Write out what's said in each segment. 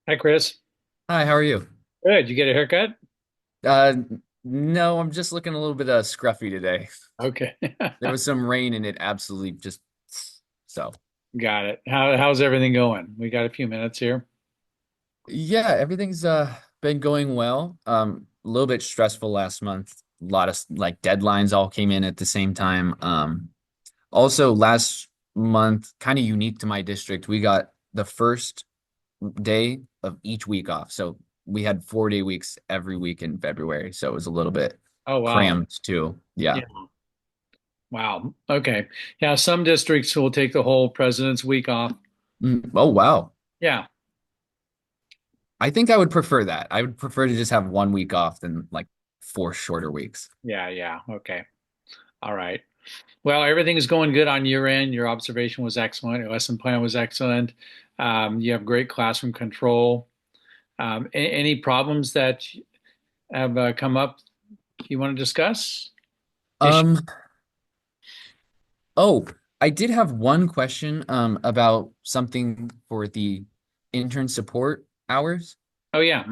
Hi, Chris. Hi, how are you? Good. You get a haircut? Uh, no, I'm just looking a little bit scruffy today. Okay. There was some rain and it absolutely just so. Got it. How's everything going? We got a few minutes here. Yeah, everything's been going well. A little bit stressful last month. A lot of like deadlines all came in at the same time. Also last month, kind of unique to my district, we got the first day of each week off. So we had 4 day weeks every week in February. So it was a little bit Oh, wow. crammed too. Yeah. Yeah. Wow. Okay. Yeah, some districts will take the whole President's Week off. Oh, wow. Yeah. I think I would prefer that. I would prefer to just have 1 week off than like 4 shorter weeks. Yeah, yeah. Okay. All right. Well, everything is going good on your end. Your observation was excellent. Your lesson plan was excellent. You have great classroom control. Any problems that have come up you want to discuss? Issue? Um, oh, I did have one question about something for the intern support hours. Oh, yeah.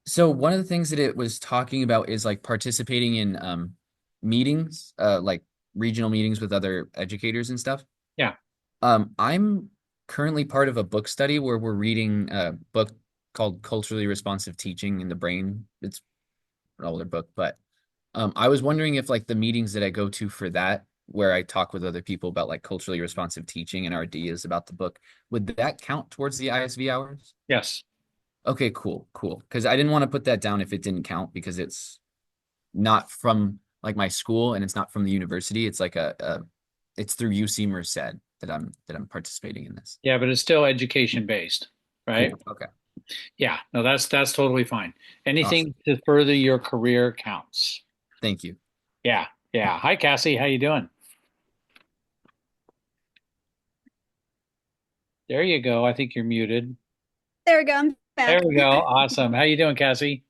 So one of the things that it was talking about is like participating in meetings, like regional meetings with other educators and stuff. Yeah. I'm currently part of a book study where we're reading a book called Culturally Responsive Teaching in the Brain. It's an older book, but I was wondering if like the meetings that I go to for that, where I talk with other people about like culturally responsive teaching and our ideas about the book, would that count towards the ISV hours? Yes. Okay, cool, cool. Because I didn't want to put that down if it didn't count because it's not from like my school and it's not from the university. It's like it's through UC Merced that I'm participating in this. Yeah, but it's still education based, right? Cool. Okay. Yeah, no, that's totally fine. Awesome. Anything to further your career counts. Thank you. Yeah, yeah. Hi, Cassie. How you doing? There you go. I think you're muted. There we go. I'm There back. we go. Awesome. How you doing, Cassie?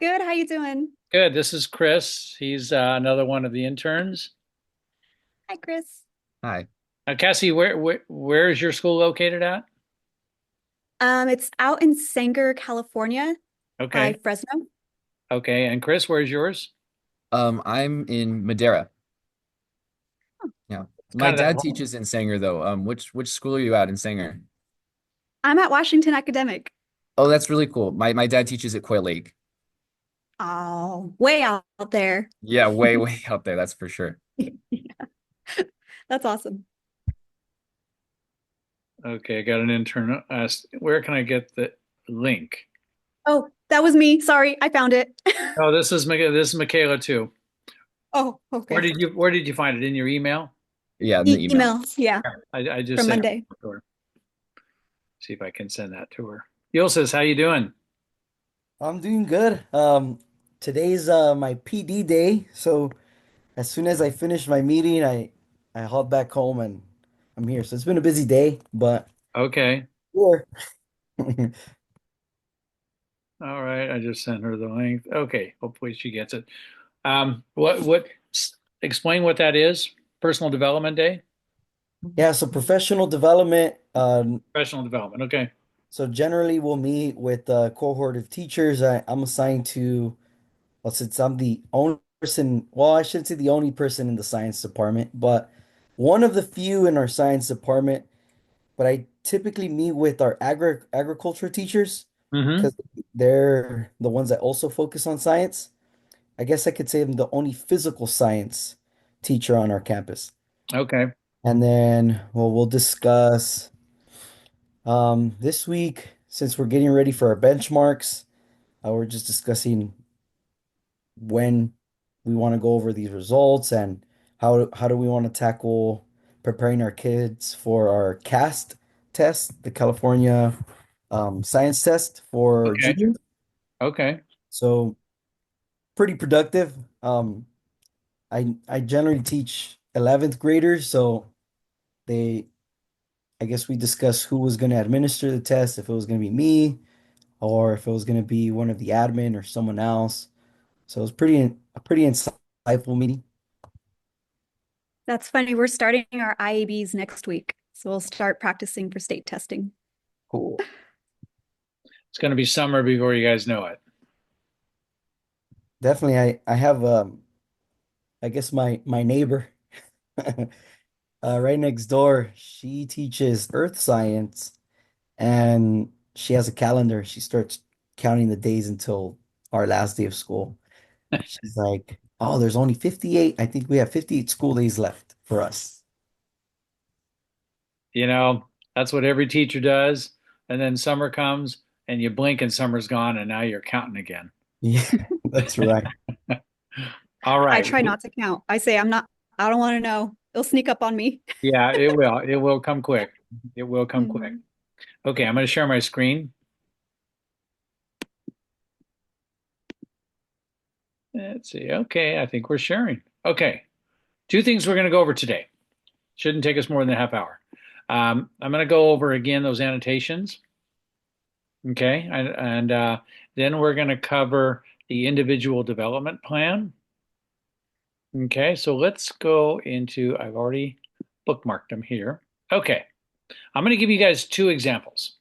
Good. How you doing? Good. This is Chris. He's another one of the interns. Hi, Chris. Now, Cassie, where is your school located at? It's out in Sanger, California, by Okay. Fresno. Okay. And Chris, where's yours? I'm in Madera. Yeah. It's My kind of that dad long. teaches in Sanger though. Which school are you at in Sanger? I'm at Washington Academic. Oh, that's really cool. My dad teaches at Quail Lake. Oh, way out there. Yeah, way, way out there, that's for sure. That's awesome. Okay, I got an intern asked, where can I get the link? Oh, that was me. Sorry, I found it. Oh, this is Michaela too. Oh, Where okay. did you find it in your email? Yeah, in the email. Email. Yeah, I just from sent Monday. it to her. See if I can send that to her. Yul, how you doing? I'm doing good. Today's my PD day, so as soon as I finish my meeting, I hop back home and I'm here. So it's been a busy day, but Okay. sure. All right. I just sent her the link. Okay. Hopefully she gets it. Explain what that is. Personal Development Day? Yeah, so professional development. Professional development. Okay. So generally we'll meet with a cohort of teachers. I'm assigned to, well, since I'm the only person, well, I shouldn't say the only person in the science department, but one of the few in our science department. But I typically meet with our agriculture teachers Mm-hmm. because they're the ones that also focus on science. I guess I could say I'm the only physical science teacher on our campus. Okay. And then, well, we'll discuss this week, since we're getting ready for our benchmarks, we're just discussing when we want to go over these results and how do we want to tackle preparing our kids for our CAST test, the California science test for Okay. juniors. Okay. So pretty productive. I generally teach 11th graders, so they I guess we discussed who was going to administer the test, if it was going to be me or if it was going to be one of the admin or someone else. So it was a pretty insightful meeting. That's funny. We're starting our IABs next week, so we'll start practicing for state testing. Cool. It's going to be summer before you guys know it. Definitely, I have I guess my neighbor right next door. She teaches earth science, and she has a calendar. She starts counting the days until our last day of school. She's like, "Oh, there's only 58. I think we have 58 school days left for us." You know, that's what every teacher does. And then summer comes and you blink and summer's gone and now you're counting again. Yeah, that's right. All I right. try not to count. I say I don't want to know. It'll sneak up on me. Yeah, it will. It will come quick. It will come quick. Mhm. Okay, I'm going to share my screen. Let's see. Okay, I think we're sharing. Okay, two things we're going to go over today. Shouldn't take us more than a half hour. I'm going to go over again those annotations. Okay, and then we're going to cover the individual development plan. Okay, so let's go into, I've already bookmarked them here. Okay, I'm going to give you guys two examples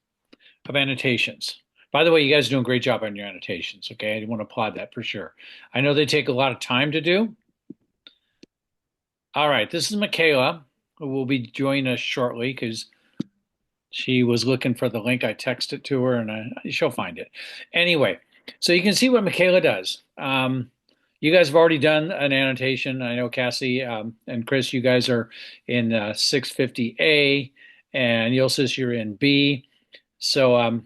of annotations. By the way, you guys are doing a great job on your annotations. Okay, I want to applaud that for sure. I know they take a lot of time to do. All right, this is Michaela, who will be joining us shortly because she was looking for the link. I texted to her and she'll find it. Anyway, so you can see what Michaela does. You guys have already done an annotation. I know Cassie and Chris, you guys are in 650A, and Yilsis, you're in B. So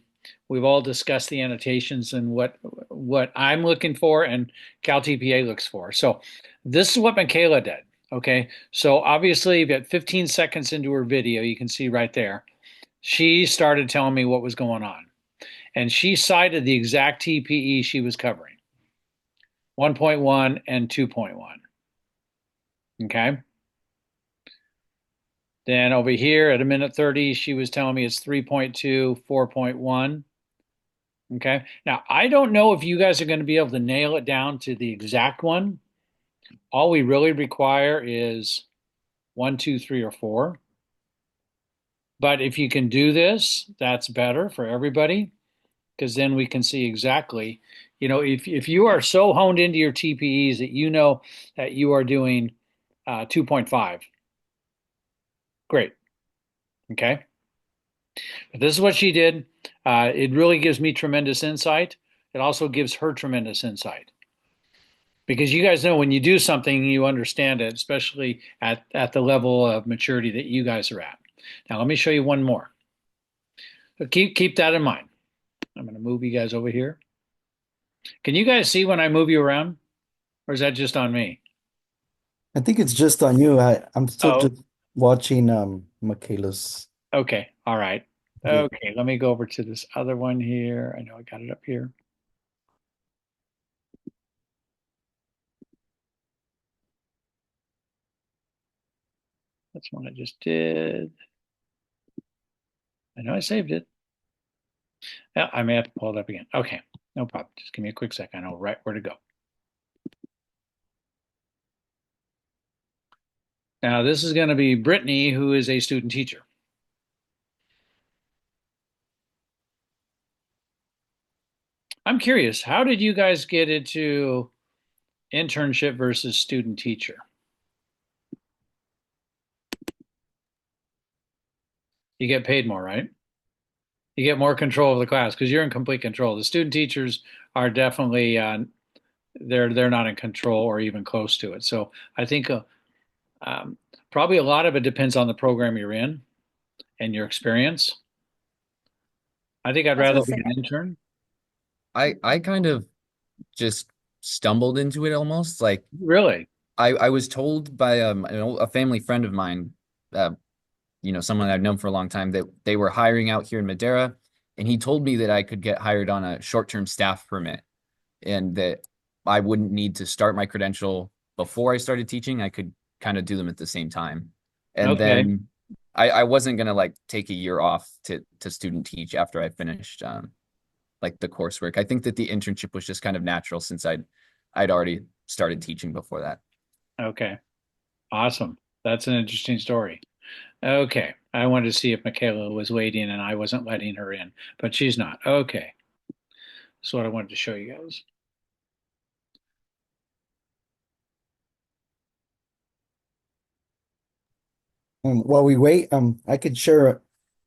we've all discussed the annotations and what I'm looking for and Cal TPA looks for. So this is what Michaela did. Okay, so obviously you've got 15 seconds into her video. You can see right there. She started telling me what was going on, and she cited the exact TPE she was covering, 1.1 and 2.1. Okay. Then over here at a minute 30, she was telling me it's 3.2, 4.1. Okay. Now, I don't know if you guys are going to be able to nail it down to the exact one. All we really require is 1, 2, 3, or 4. But if you can do this, that's better for everybody because then we can see exactly, if you are so honed into your TPEs that you know that you are doing 2.5, great. Okay. But this is what she did. It really gives me tremendous insight. It also gives her tremendous insight. Because you guys know when you do something, you understand it, especially at the level of maturity that you guys are at. Now, let me show you one more. So keep that in mind. I'm going to move you guys over here. Can you guys see when I move you around, or is that just on me? I think it's just on you. I'm still Oh, just watching Michaela's okay. All right. video. Okay, let me go over to this other one here. I know I got it up here. That's one I just did. I know I saved it. Yeah, I may have to pull it up again. Okay, no problem. Just give me a quick second. I know right where to go. Now, this is going to be Brittany, who is a student teacher. I'm curious, how did you guys get into internship versus student teacher? You get paid more, right? You get more control of the class because you're in complete control. The student teachers are definitely they're not in control or even close to it. So I think um, probably a lot of it depends on the program you're in and your experience. I think I'd I was rather gonna be say, an intern. I kind of just stumbled into it almost. Like Really? I was told by a family friend of mine, uh, someone I've known for a long time, that they were hiring out here in Madera, and he told me that I could get hired on a short-term staff permit and that I wouldn't need to start my credential before I started teaching. I could kind of do them at the same time. And Okay. then I wasn't gonna like take a year off to student teach after I finished like the coursework. I think that the internship was just kind of natural since I'd already started teaching before that. Okay. Awesome. That's an interesting story. Okay. I wanted to see if Michaela was waiting and I wasn't letting her in, but she's not. Okay. That's what I wanted to show you guys. While we wait, I could share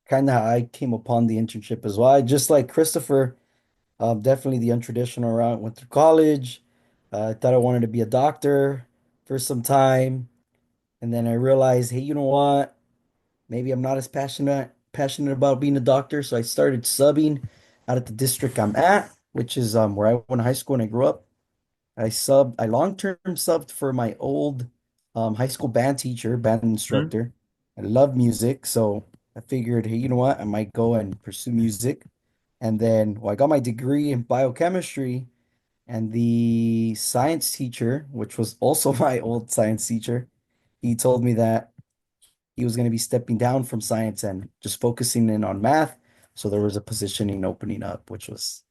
kind of how I came upon the internship as well. I just like Christopher, definitely the untraditional route. Went through college. I thought I wanted to be a doctor for some time, and then I realized, hey, you know what? Maybe I'm not as passionate about being a doctor. So I started subbing out at the district I'm at, which is where I went to high school and I grew up. I long-term subbed for my old high school band teacher, band Mhm. instructor. I love music, so I figured, hey, you know what? I might go and pursue music. And then, well, I got my degree in biochemistry, and the science teacher, which was also my old science teacher, he told me that he was going to be stepping down from science and just focusing in on math. So there was a positioning opening up, which was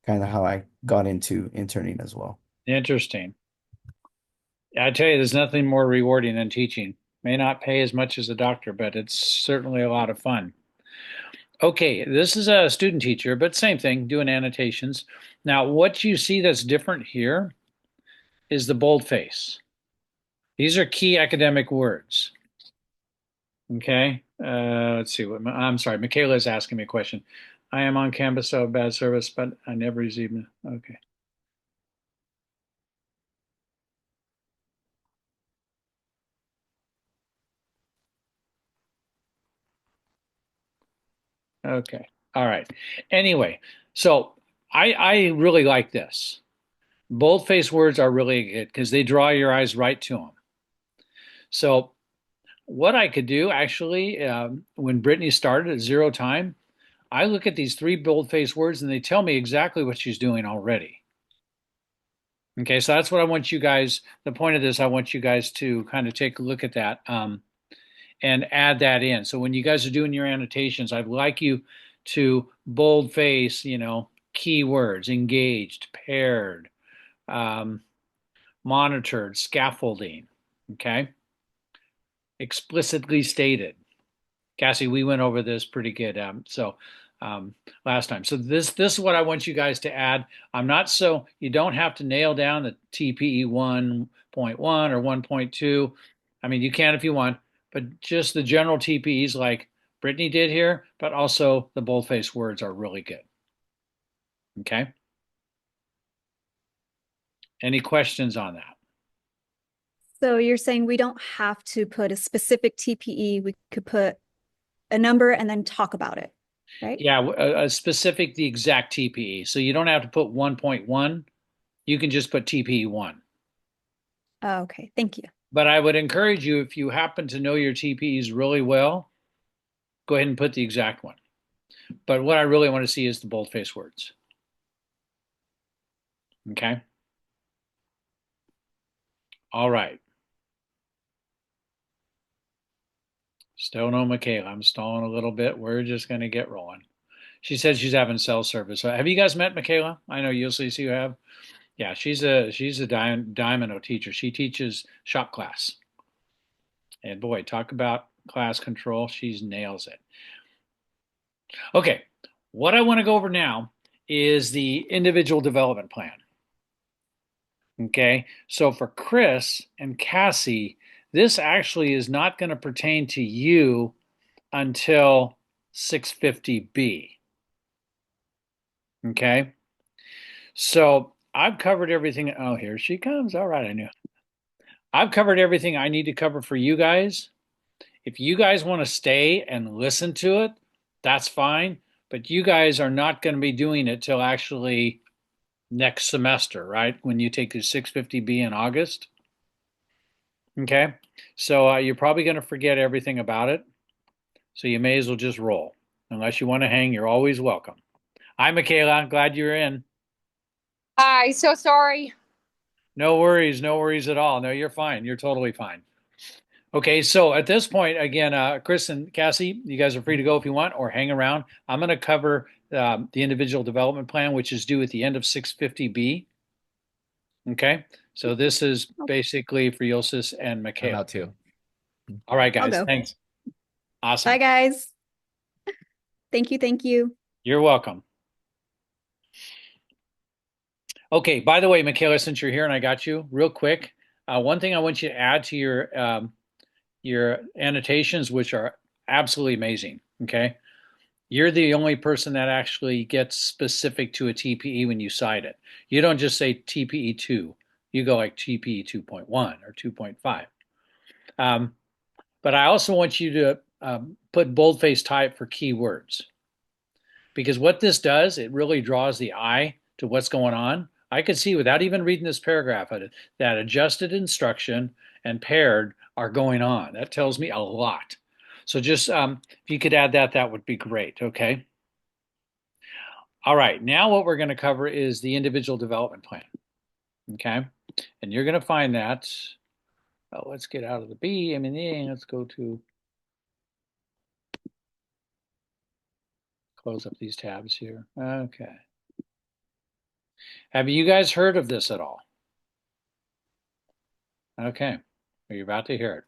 kind of how I got into interning as well. Interesting. I tell you, there's nothing more rewarding than teaching. May not pay as much as a doctor, but it's certainly a lot of fun. Okay, this is a student teacher, but same thing, doing annotations. Now, what you see that's different here is the boldface. These are key academic words. Okay, let's see what I'm sorry. Michaela is asking me a question. I am on campus, so bad service, but I never received. Okay. Okay. All right. Anyway, so I really like this. Boldface words are really good because they draw your eyes right to them. So what I could do actually, when Brittany started at 0 time, I look at these three boldface words and they tell me exactly what she's doing already. Okay, so that's what I want you guys. The point of this, I want you guys to kind of take a look at that and add that in. So when you guys are doing your annotations, I'd like you to boldface, keywords, engaged, paired, um, monitored, scaffolding. Okay, explicitly stated. Cassie, we went over this pretty good. Um, last time. So this is what I want you guys to add. I'm not so you don't have to nail down the TPE 1.1 or 1.2. I mean, you can if you want, but just the general TPEs like Brittany did here, but also the boldface words are really good. Okay. Any questions on that? So you're saying we don't have to put a specific TPE. We could put a number and then talk about it, right? Yeah, a specific, the exact TPE. So you don't have to put 1.1. You can just put TPE 1. Oh, okay, thank you. But I would encourage you, if you happen to know your TPEs really well, go ahead and put the exact one. But what I really want to see is the boldface words. Okay. All right. Still no Michaela. I'm stalling a little bit. We're just going to get rolling. She said she's having cell service. Have you guys met Michaela? I know UCC you have. Yeah, she's a dynamo teacher. She teaches shop class. And boy, talk about class control. She nails it. Okay. What I want to go over now is the individual development plan. Okay. So for Chris and Cassie, this actually is not going to pertain to you until 650B. Okay. So I've covered everything. Oh, here she comes. All right. I knew. I've covered everything I need to cover for you guys. If you guys want to stay and listen to it, that's fine. But you guys are not going to be doing it till actually next semester, right? When you take your 650B in August. Okay. So you're probably going to forget everything about it. So you may as well just roll. Unless you want to hang, you're always welcome. Hi, Michaela. Glad you're in. Hi, so sorry. No worries. No worries at all. No, you're fine. You're totally fine. Okay. So at this point, again, Chris and Cassie, you guys are free to go if you want or hang around. I'm going to cover the individual development plan, which is due at the end of 650B. Okay. So this is basically for Yosis and I'm Michaela. out too. All right, I'll guys. go. Thanks. Bye, Awesome. guys. Thank you. Thank you. You're welcome. Okay, by the way, Michaela, since you're here and I got you, real quick, one thing I want you to add to your annotations, which are absolutely amazing. Okay, you're the only person that actually gets specific to a TPE when you cite it. You don't just say TPE 2, you go like TPE 2.1 or 2.5. But I also want you to put boldface type for keywords, because what this does, it really draws the eye to what's going on. I could see without even reading this paragraph that adjusted instruction and paired are going on. That tells me a lot. So just if you could add that, that would be great. Okay. All right. Now what we're going to cover is the individual development plan. Okay. And you're going to find that. Oh, let's get out of the B. I mean, let's go to close up these tabs here. Okay. Have you guys heard of this at all? Okay. Are you about to hear it?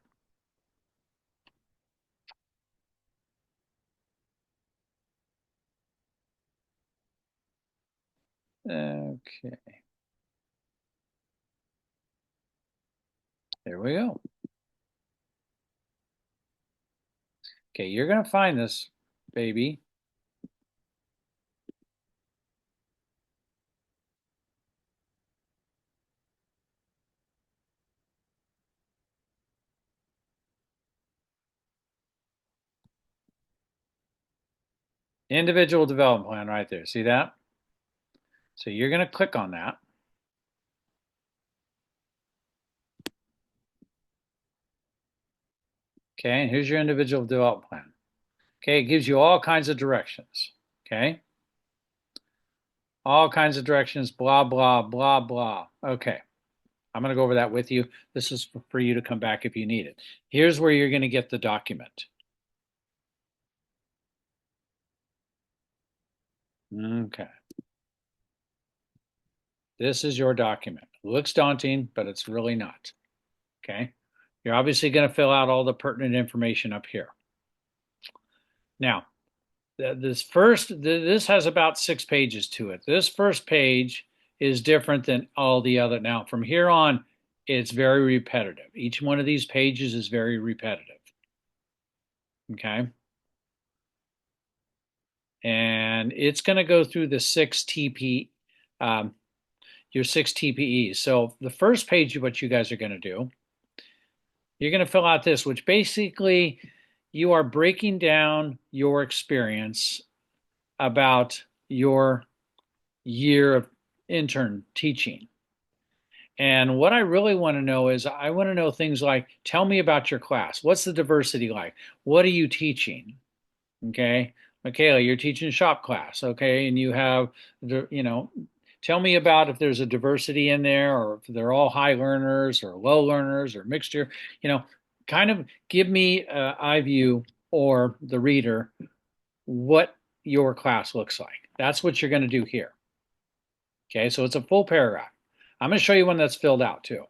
Okay, there we go. Okay, you're going to find this, baby. Individual development plan right there. See that? So you're going to click on that. Okay, and here's your individual development plan. Okay, it gives you all kinds of directions. Okay, all kinds of directions, blah, blah, blah, blah. Okay, I'm going to go over that with you. This is for you to come back if you need it. Here's where you're going to get the document. Okay. This is your document. It looks daunting, but it's really not. Okay. You're obviously going to fill out all the pertinent information up here. Now, this has about 6 pages to it. This first page is different than all the other. Now, from here on, it's very repetitive. Each one of these pages is very repetitive. Okay. And it's going to go through the your 6 TPEs. So the first page, what you guys are going to do, you're going to fill out this, which basically you are breaking down your experience about your year of intern teaching. And what I really want to know is I want to know things like, tell me about your class. What's the diversity like? What are you teaching? Okay. Michaela, you're teaching shop class. Okay. And you have, tell me about if there's a diversity in there, or if they're all high learners or low learners or mixture, kind of give me eye view, or the reader, what your class looks like. That's what you're going to do here. Okay, so it's a full paragraph. I'm going to show you one that's filled out too.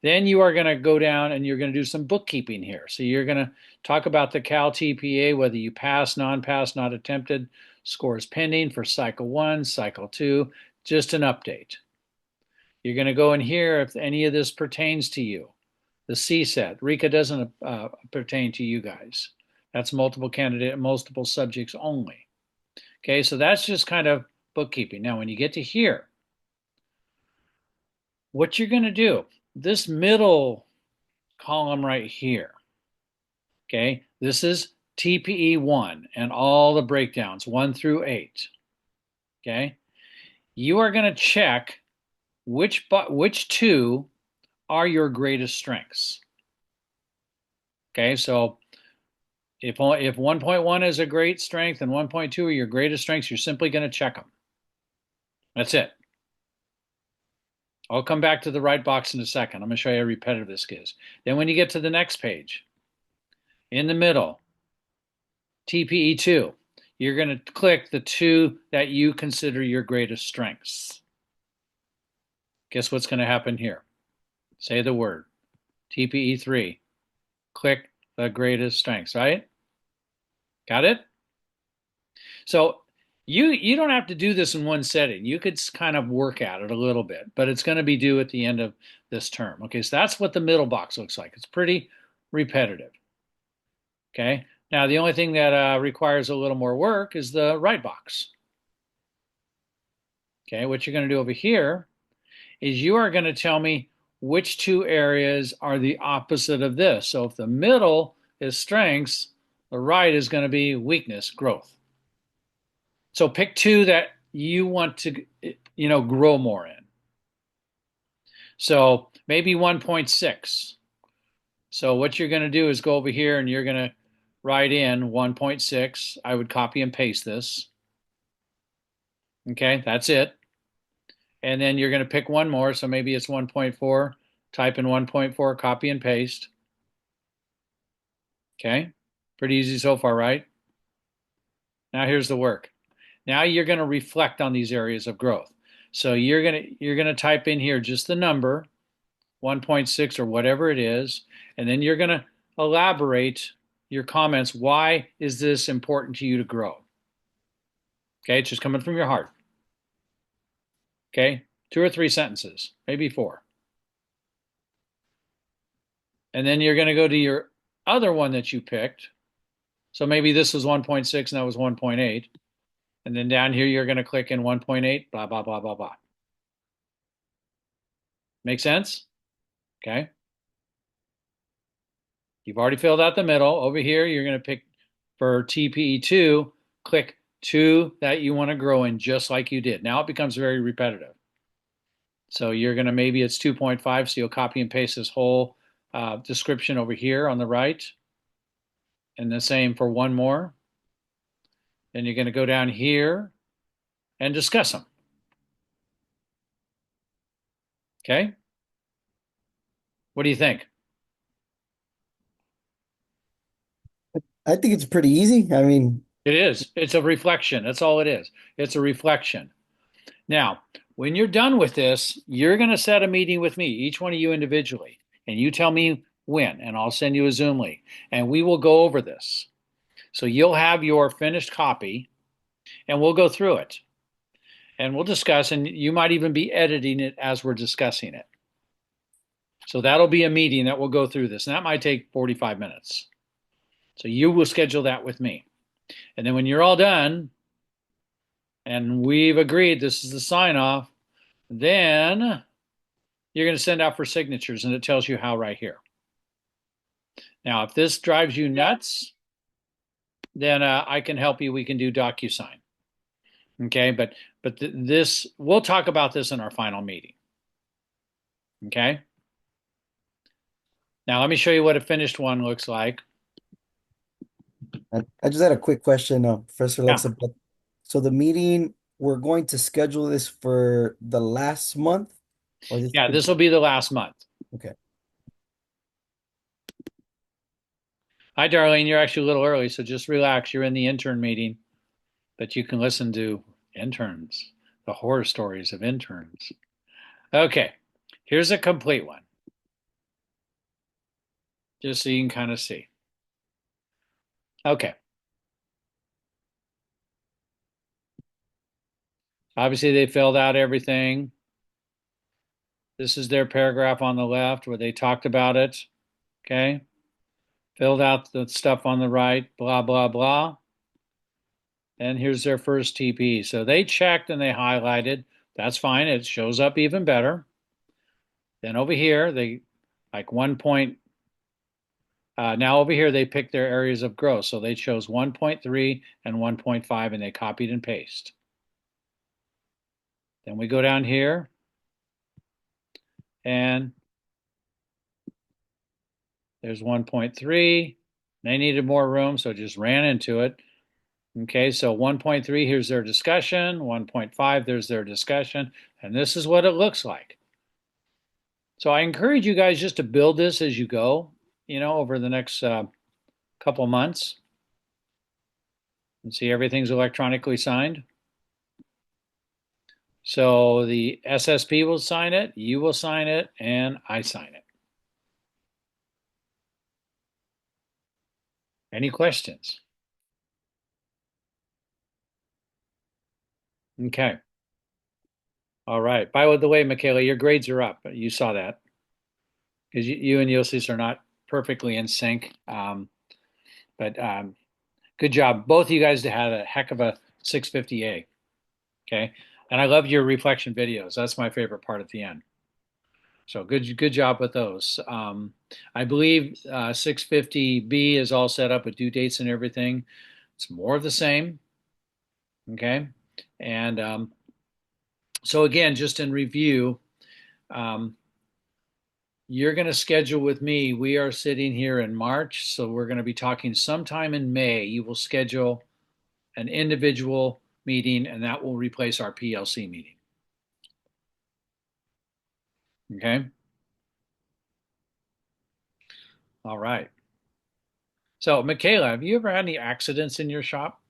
Then you are going to go down and you're going to do some bookkeeping here. So you're going to talk about the Cal TPA, whether you pass, non-pass, not attempted, scores pending for cycle 1, cycle 2, just an update. You're going to go in here if any of this pertains to you. The CSET, RICA doesn't pertain to you guys. That's multiple candidate, multiple subjects only. Okay, so that's just kind of bookkeeping. Now, when you get to here, what you're going to do, this middle column right here, okay, this is TPE 1 and all the breakdowns 1 through 8. Okay, you are going to check which 2 are your greatest strengths. Okay, so if 1.1 is a great strength and 1.2 are your greatest strengths, you're simply going to check them. That's it. I'll come back to the right box in a second. I'm going to show you how repetitive this is. Then when you get to the next page, in the middle, TPE 2, you're going to click the 2 that you consider your greatest strengths. Guess what's going to happen here? Say the word. TPE 3, click the greatest strengths, right? Got it? So You don't have to do this in one setting. You could kind of work at it a little bit, but it's going to be due at the end of this term. Okay, so that's what the middle box looks like. It's pretty repetitive. Okay, now the only thing that requires a little more work is the right box. Okay, what you're going to do over here is you are going to tell me which two areas are the opposite of this. So if the middle is strengths, the right is going to be weakness, growth. So pick two that you want to, grow more in. So maybe 1.6. So what you're going to do is go over here and you're going to write in 1.6. I would copy and paste this. Okay, that's it. And then you're going to pick one more. So maybe it's 1.4. Type in 1.4, copy and paste. Okay, pretty easy so far, right? Now here's the work. Now you're going to reflect on these areas of growth. So you're going to type in here just the number 1.6 or whatever it is, and then you're going to elaborate your comments. Why is this important to you to grow? Okay, it's just coming from your heart. Okay, 2 or 3 sentences, maybe 4. And then you're going to go to your other one that you picked. So maybe this was 1.6 and that was 1.8. And then down here, you're going to click in 1.8, blah, blah, blah, blah, blah. Make sense? Okay. You've already filled out the middle. Over here, you're going to pick for TPE2, click 2 that you want to grow in just like you did. Now it becomes very repetitive. So you're going to, maybe it's 2.5, so you'll copy and paste this whole description over here on the right. And the same for one more. Then you're going to go down here and discuss them. Okay? What do you think? I think it's pretty easy. I mean, It is. It's a reflection. That's all it is. It's a reflection. Now, when you're done with this, you're going to set a meeting with me, each one of you individually, and you tell me when, and I'll send you a Zoom link, and we will go over this. So you'll have your finished copy, and we'll go through it, and we'll discuss, and you might even be editing it as we're discussing it. So that'll be a meeting that will go through this, and that might take 45 minutes. So you will schedule that with me. And then when you're all done, and we've agreed this is the sign off, then you're going to send out for signatures, and it tells you how right here. Now, if this drives you nuts, then I can help you. We can do DocuSign. Okay, but this, we'll talk about this in our final meeting. Okay. Now let me show you what a finished one looks like. I just had a quick question, Professor Yeah. Alexa. So the meeting, we're going to schedule this for the last month, or this? Yeah, this will be the last month. Okay. Hi, Darlene. You're actually a little early, so just relax. You're in the intern meeting, but you can listen to interns, the horror stories of interns. Okay, here's a complete one, just so you can kind of see. Okay. Obviously, they filled out everything. This is their paragraph on the left where they talked about it. Okay. Filled out the stuff on the right, blah, blah, blah. And here's their first TP. So they checked and they highlighted. That's fine. It shows up even better. Then over here, they like 1 point. Now over here, they picked their areas of growth. So they chose 1.3 and 1.5 and they copied and pasted. Then we go down here and there's 1.3. They needed more room, so just ran into it. Okay, so 1.3, here's their discussion. 1.5, there's their discussion. And this is what it looks like. So I encourage you guys just to build this as you go, over the next couple months. And see, everything's electronically signed. So the SSP will sign it, you will sign it, and I sign it. Any questions? Okay. All right. By the way, Michaela, your grades are up. You saw that because you and Ulysses are not perfectly in sync. But good job. Both of you guys had a heck of a 650A. Okay. And I love your reflection videos. That's my favorite part at the end. So good job with those. I believe 650B is all set up with due dates and everything. It's more of the same. Okay. And so again, just in review, um, you're going to schedule with me. We are sitting here in March, so we're going to be talking sometime in May. You will schedule an individual meeting, and that will replace our PLC meeting. Okay. All right. So, Michaela, have you ever had any accidents in your shop?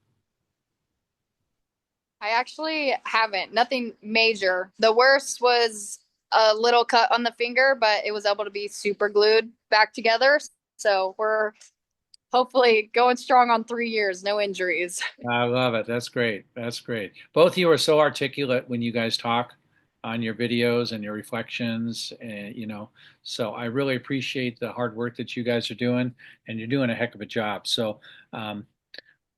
I actually haven't. Nothing major. The worst was a little cut on the finger, but it was able to be super glued back together. So we're hopefully going strong on 3 years, no injuries. I love it. That's great. That's great. Both of you are so articulate when you guys talk on your videos and your reflections, and so I really appreciate the hard work that you guys are doing, and you're doing a heck of a job. So, um,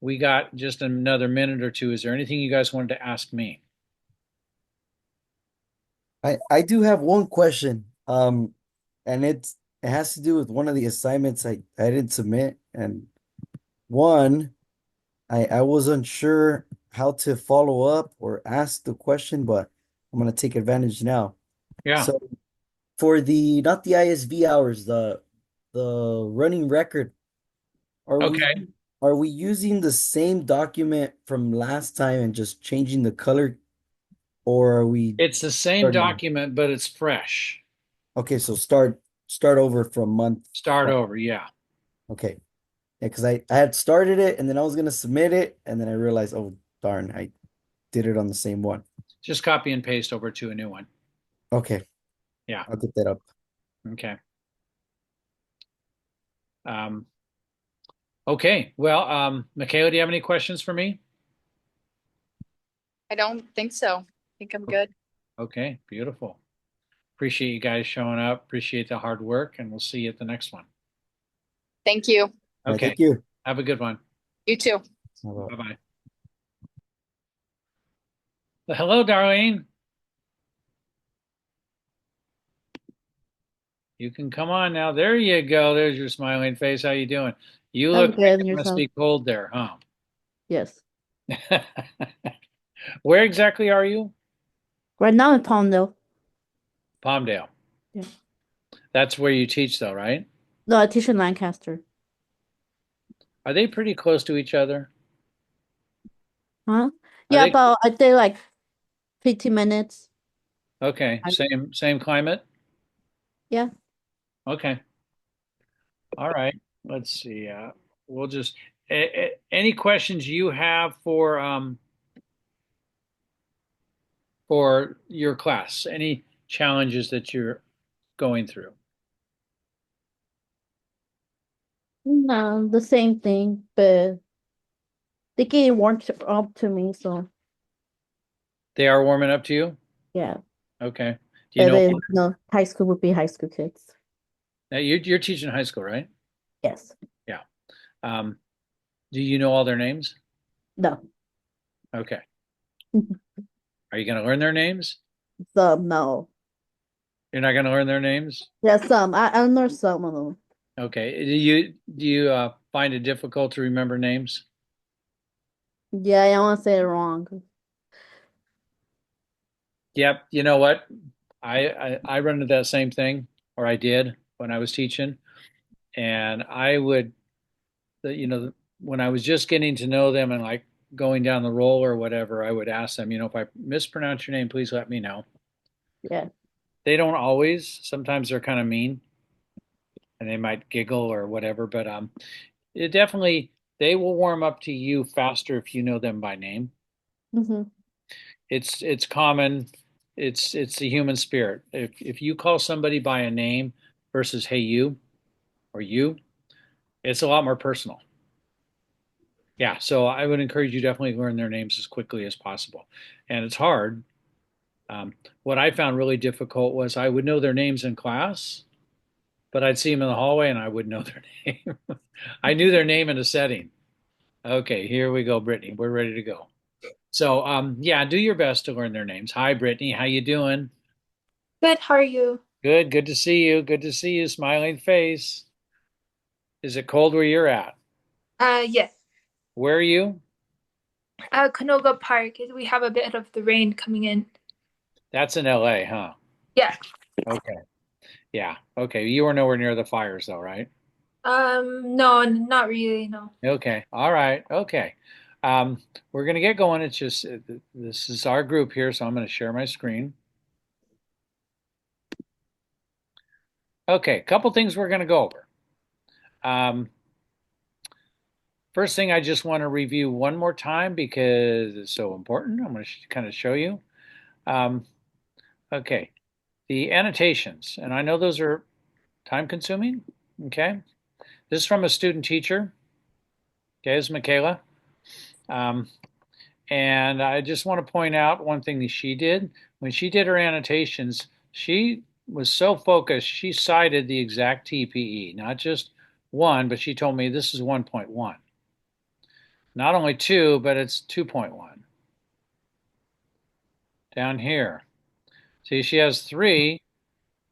we got just another minute or two. Is there anything you guys wanted to ask me? I do have one question. And it has to do with one of the assignments I didn't submit. And one, I was unsure how to follow up or ask the question, but I'm gonna take advantage now. Yeah. So for the not the ISV hours, the running record, are we Okay. are we using the same document from last time and just changing the color, or are we It's the same starting? document, but it's fresh. Okay, so start over from month Start one. over. Yeah. Okay. Yeah, because I had started it and then I was gonna submit it and then I realized, oh darn, I did it on the same one. Just copy and paste over to a new one. Okay, Yeah. I'll get that up. Okay. Um, okay. Well, Michaela, do you have any questions for me? I don't think so. I think I'm good. Okay. Beautiful. Appreciate you guys showing up. Appreciate the hard work, and we'll see you at the next one. Thank you. All right, Okay. thank you. Have a good one. You too. Bye bye. Well, hello, Darlene. You can come on now. There you go. There's your smiling face. How you doing? You I'm look like good, and it must yourself? be cold there, huh? Yes. Where exactly are you? Right now in Palmdale. Palmdale. Yeah. That's where you teach, though, right? No, I teach in Lancaster. Are they pretty close to each other? Huh? Are Yeah, they about I think like 15 minutes. okay? I, Same climate? yeah. Okay. All right. Let's see. We'll just any questions you have for your class? Any challenges that you're going through? No, the same thing, but they get warmed up to me, so They are warming up to you? yeah. Okay. Do you And know then high school would be high school kids. you're teaching high school, right? Yes. Yeah. Um, do you know all their names? No. Okay. Are you going to learn their names? Some no. You're not going to learn their names? Yeah, some. I know some of them. Okay. Do you find it difficult to remember names? Yeah, I don't want to say it wrong. Yep. You know what? I run into that same thing, or I did when I was teaching, and I would, when I was just getting to know them and like going down the roll or whatever, I would ask them, if I mispronounce your name, please let me know. Yeah. They don't always. Sometimes they're kind of mean, and they might giggle or whatever, but it definitely they will warm up to you faster if you know them by name. Hmm. It's common. It's the human spirit. If you call somebody by a name versus hey you or you, it's a lot more personal. Yeah, so I would encourage you definitely learn their names as quickly as possible. And it's hard. Um, what I found really difficult was I would know their names in class, but I'd see them in the hallway and I wouldn't know their name. I knew their name in a setting. Okay, here we go, Brittany. We're ready to go. So, yeah, do your best to learn their names. Hi, Brittany. How you doing? Good, how are you? Good. Good to see you. Good to see you. Smiling face. Is it cold where you're at? Yes. Where are you? Canoga Park. We have a bit of the rain coming in. That's in LA, huh? Yeah. Okay. Yeah. Okay. You were nowhere near the fires, though, right? No, not really, no. Okay. All right. Okay. Um, we're going to get going. It's just this is our group here, so I'm going to share my screen. Okay. A couple things we're going to go over. Um, First thing, I just want to review one more time because it's so important. I'm going to kind of show you. Um, okay. The annotations, and I know those are time consuming. Okay. This is from a student teacher. Okay, this is Michaela. Um, and I just want to point out one thing that she did. When she did her annotations, she was so focused, she cited the exact TPE, not just one, but she told me this is 1.1. Not only two, but it's 2.1. Down here. See, she has three,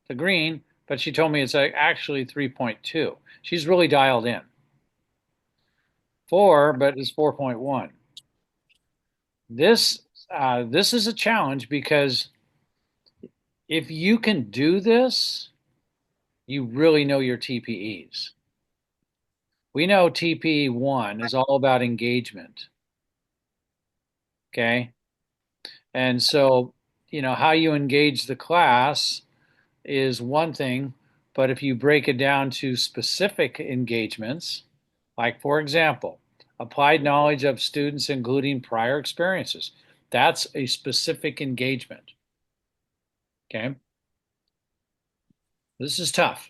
the green, but she told me it's actually 3.2. She's really dialed in. Four, but it's 4.1. This this is a challenge because if you can do this, you really know your TPEs. We know TPE1 is all about engagement. Okay. And so, how you engage the class is one thing, but if you break it down to specific engagements, like for example, applied knowledge of students, including prior experiences, that's a specific engagement. Okay. This is tough.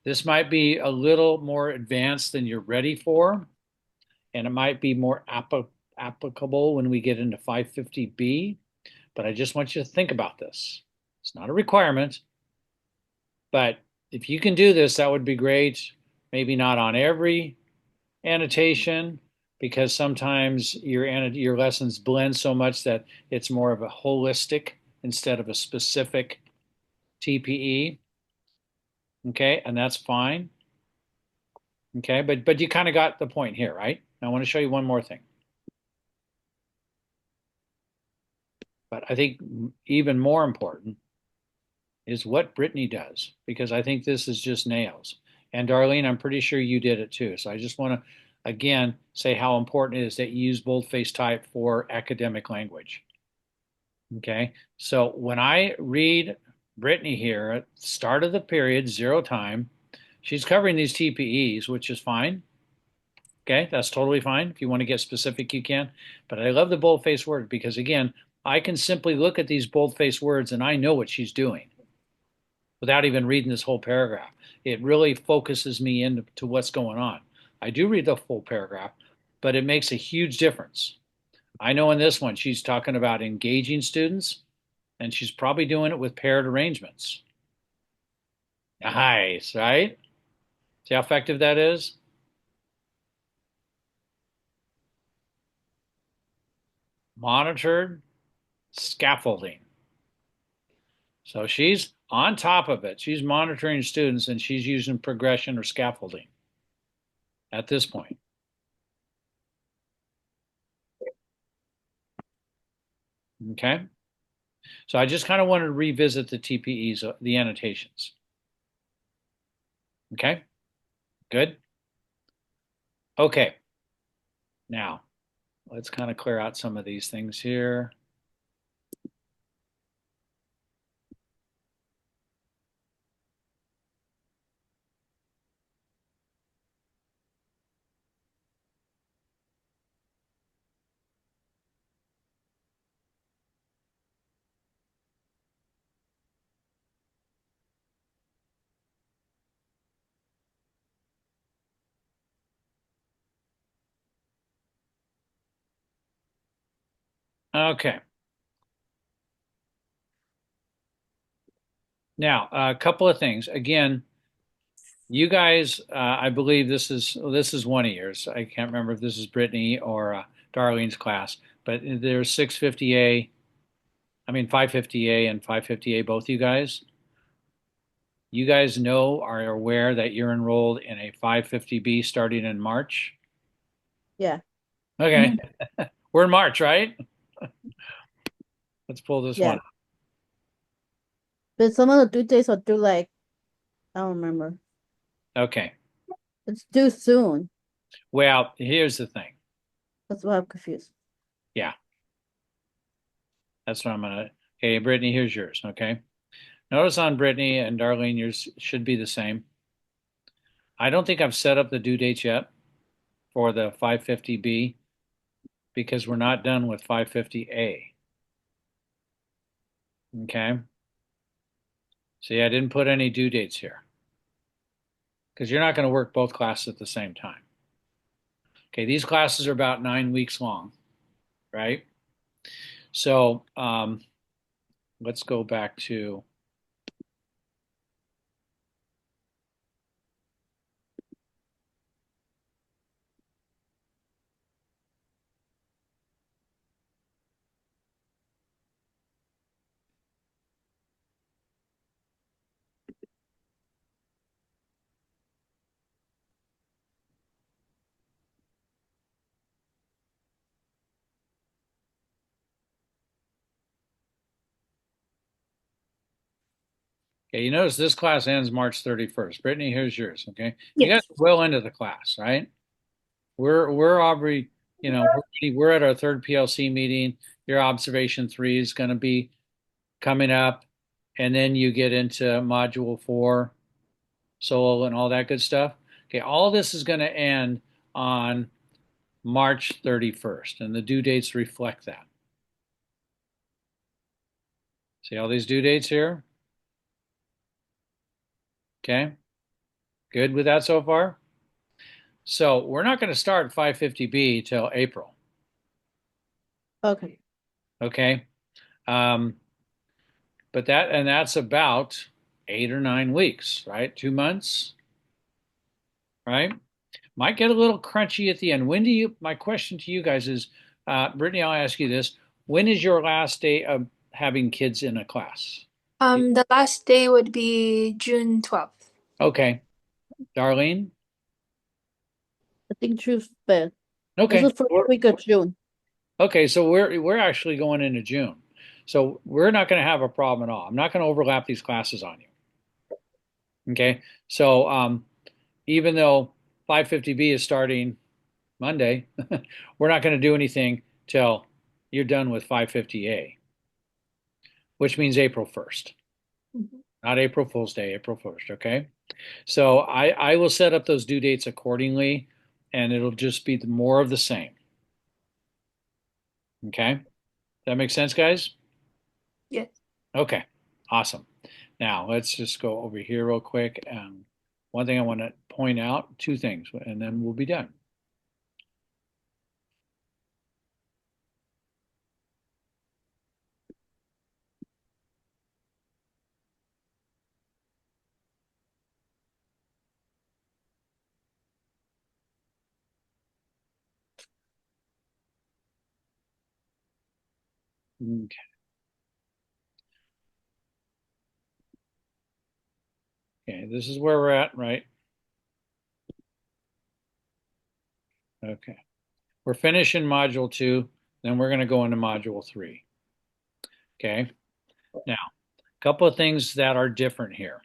This might be a little more advanced than you're ready for, and it might be more applicable when we get into 550B, but I just want you to think about this. It's not a requirement, but if you can do this, that would be great. Maybe not on every annotation, because sometimes your lessons blend so much that it's more of a holistic instead of a specific TPE. Okay, and that's fine. Okay, but you kind of got the point here, right? I want to show you one more thing. But I think even more important is what Brittany does, because I think this is just nails. And Darlene, I'm pretty sure you did it too. So I just want to, again, say how important it is that you use boldface type for academic language. Okay, so when I read Brittany here at the start of the period, zero time, she's covering these TPEs, which is fine. Okay, that's totally fine. If you want to get specific, you can. But I love the boldface word because, again, I can simply look at these boldface words and I know what she's doing without even reading this whole paragraph. It really focuses me into what's going on. I do read the full paragraph, but it makes a huge difference. I know in this one, she's talking about engaging students, and she's probably doing it with paired arrangements. Nice, right? See how effective that is? Monitored scaffolding. So she's on top of it. She's monitoring students and she's using progression or scaffolding at this point. Okay. So I just kind of wanted to revisit the TPEs, the annotations. Okay. Good. Okay. Now let's kind of clear out some of these things here. Okay. Now, a couple of things. Again, you guys, I believe this is one of yours. I can't remember if this is Brittany or Darlene's class, but there's 650A, I mean 550A and 550A, both you guys. You guys know, are aware that you're enrolled in a 550B starting in March? Yeah. Okay. We're in March, right? Let's pull this Yeah. one. But some of the due dates are due like, I don't remember. Okay. It's due soon. Well, here's the thing. That's why I'm confused. Yeah, that's what I'm gonna. Okay, Brittany, here's yours. Okay. Notice on Brittany and Darlene, yours should be the same. I don't think I've set up the due dates yet for the 550B because we're not done with 550A. Okay. See, I didn't put any due dates here because you're not going to work both classes at the same time. Okay, these classes are about 9 weeks long, right? So let's go back to. Okay, you notice this class ends March 31st. Brittany, here's yours. Okay, you guys Yes. are well into the class, right? We're Aubrey. We're at our third PLC meeting. Your observation 3 is going to be coming up, and then you get into module 4, solo, and all that good stuff. Okay, all this is going to end on March 31st, and the due dates reflect that. See all these due dates here? Okay, good with that so far? So we're not going to start 550B till April. Okay. Okay. Um, but that's about 8 or 9 weeks, right? 2 months, right? Might get a little crunchy at the end. My question to you guys is, Brittany, I'll ask you this. When is your last day of having kids in a class? The last day would be June 12th. Okay. Darlene? I think June's bad. This Okay. is for the week of June. Okay, so we're actually going into June. So we're not going to have a problem at all. I'm not going to overlap these classes on you. Okay. So even though 550B is starting Monday, we're not going to do anything till you're done with 550A, which means April 1st, Mhm. not April Fool's Day, April 1st. Okay. So I will set up those due dates accordingly, and it'll just be more of the same. Okay. That makes sense, guys? Yes. Okay. Awesome. Now let's just go over here real quick. One thing I want to point out, two things, and then we'll be done. Okay. Okay, this is where we're at, right? Okay. We're finishing module 2, then we're going to go into module 3. Okay. Now, a couple of things that are different here.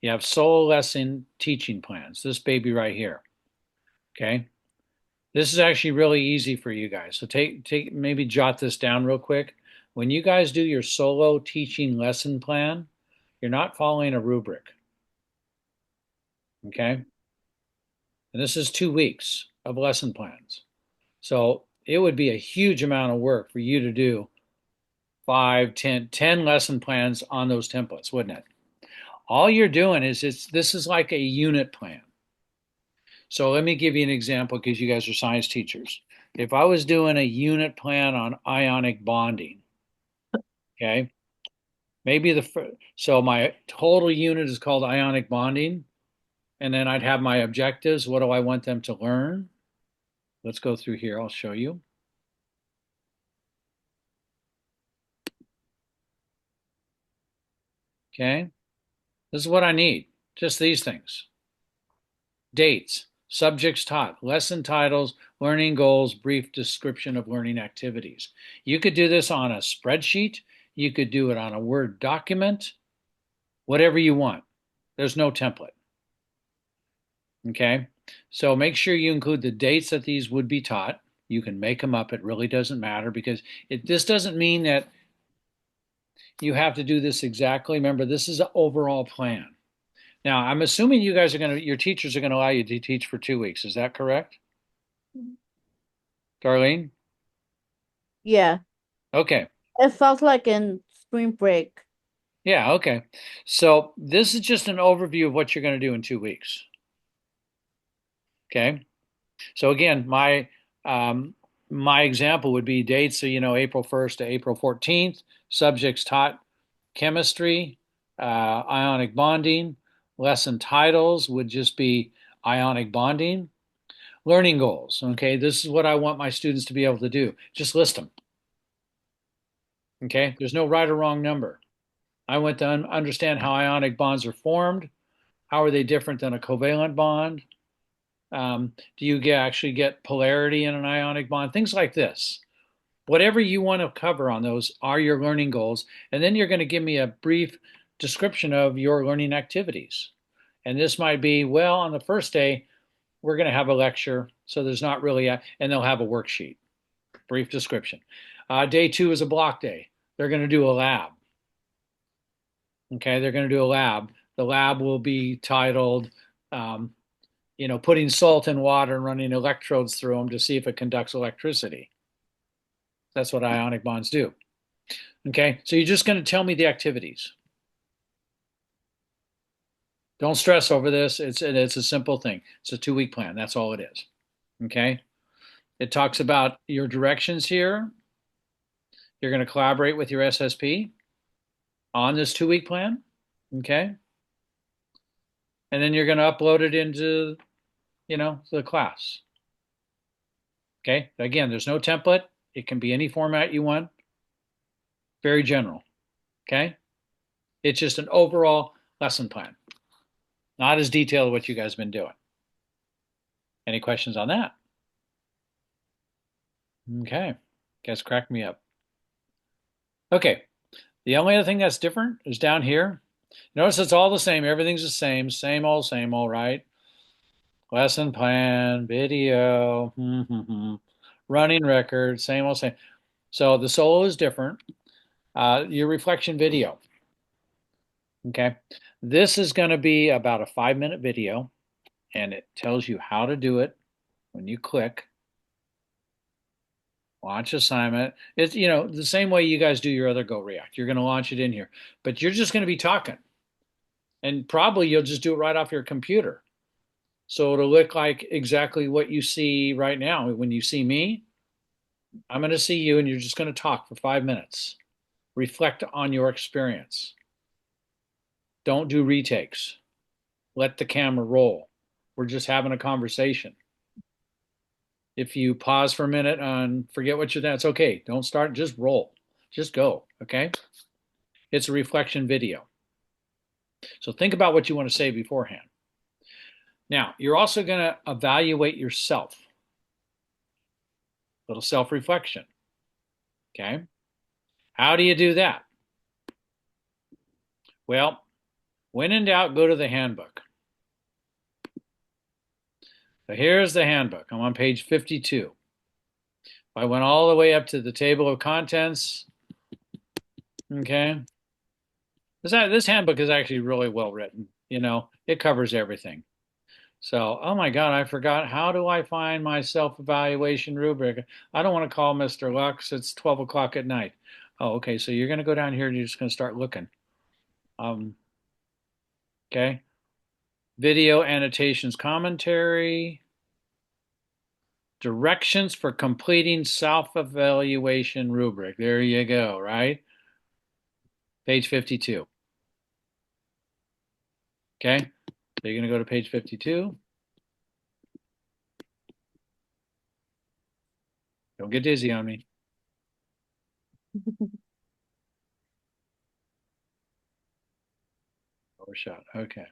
You have solo lesson teaching plans, this baby right here. Okay. This is actually really easy for you guys. So maybe jot this down real quick. When you guys do your solo teaching lesson plan, you're not following a rubric. Okay. And this is 2 weeks of lesson plans. So it would be a huge amount of work for you to do 5, 10 lesson plans on those templates, wouldn't it? All you're doing is this is like a unit plan. So let me give you an example because you guys are science teachers. If I was doing a unit plan on ionic bonding, okay, maybe so my total unit is called ionic bonding, and then I'd have my objectives. What do I want them to learn? Let's go through here. I'll show you. Okay, this is what I need. Just these things. Dates, subjects taught, lesson titles, learning goals, brief description of learning activities. You could do this on a spreadsheet. You could do it on a Word document, whatever you want. There's no template. Okay, so make sure you include the dates that these would be taught. You can make them up. It really doesn't matter because this doesn't mean that you have to do this exactly. Remember, this is an overall plan. Now, I'm assuming you guys are your teachers are going to allow you to teach for 2 weeks. Is that correct? Darlene? Yeah. Okay. It felt like in spring break. Yeah, okay. So this is just an overview of what you're going to do in 2 weeks. Okay. So again, my example would be dates, so April 1st to April 14th, subjects taught chemistry, ionic bonding, lesson titles would just be ionic bonding, learning goals. Okay, this is what I want my students to be able to do. Just list them. Okay, there's no right or wrong number. I want to understand how ionic bonds are formed. How are they different than a covalent bond? Do you actually get polarity in an ionic bond? Things like this. Whatever you want to cover on those are your learning goals. And then you're going to give me a brief description of your learning activities. And this might be, well, on the first day, we're going to have a lecture. So there's not really and they'll have a worksheet, brief description. Day 2 is a block day. They're going to do a lab. Okay, they're going to do a lab. The lab will be titled, putting salt in water and running electrodes through them to see if it conducts electricity. That's what ionic bonds do. Okay, so you're just going to tell me the activities. Don't stress over this. It's a simple thing. It's a 2-week plan. That's all it is. Okay, it talks about your directions here. You're going to collaborate with your SSP on this 2-week plan. Okay, and then you're going to upload it into the class. Okay, again, there's no template. It can be any format you want. Very general. Okay, it's just an overall lesson plan, not as detailed as what you guys have been doing. Any questions on that? Okay, guys, crack me up. Okay, the only other thing that's different is down here. Notice it's all the same. Everything's the same old, right? Lesson plan, video, running record, same old, same. So the solo is different. Your reflection video. Okay. This is going to be about a 5-minute video, and it tells you how to do it when you click. Launch assignment. It's, the same way you guys do your other Go React. You're going to launch it in here, but you're just going to be talking. And probably you'll just do it right off your computer. So it'll look like exactly what you see right now. When you see me, I'm going to see you, and you're just going to talk for 5 minutes. Reflect on your experience. Don't do retakes. Let the camera roll. We're just having a conversation. If you pause for a minute and forget what you're doing, it's okay. Don't start, just roll. Just go, okay? It's a reflection video. So think about what you want to say beforehand. Now, you're also going to evaluate yourself. A little self-reflection, okay? How do you do that? Well, when in doubt, go to the handbook. So here's the handbook. I'm on page 52. I went all the way up to the table of contents. Okay. This handbook is actually really well written. It covers everything. So, oh my God, I forgot. How do I find my self-evaluation rubric? I don't want to call Mr. Lux. It's 12 o'clock at night. Oh, okay. So you're going to go down here and you're just going to start looking. Okay. video annotations commentary, directions for completing self-evaluation rubric. There you go, right? Page 52. Okay, so you're going to go to page 52. Don't get dizzy on me. Overshot. Okay.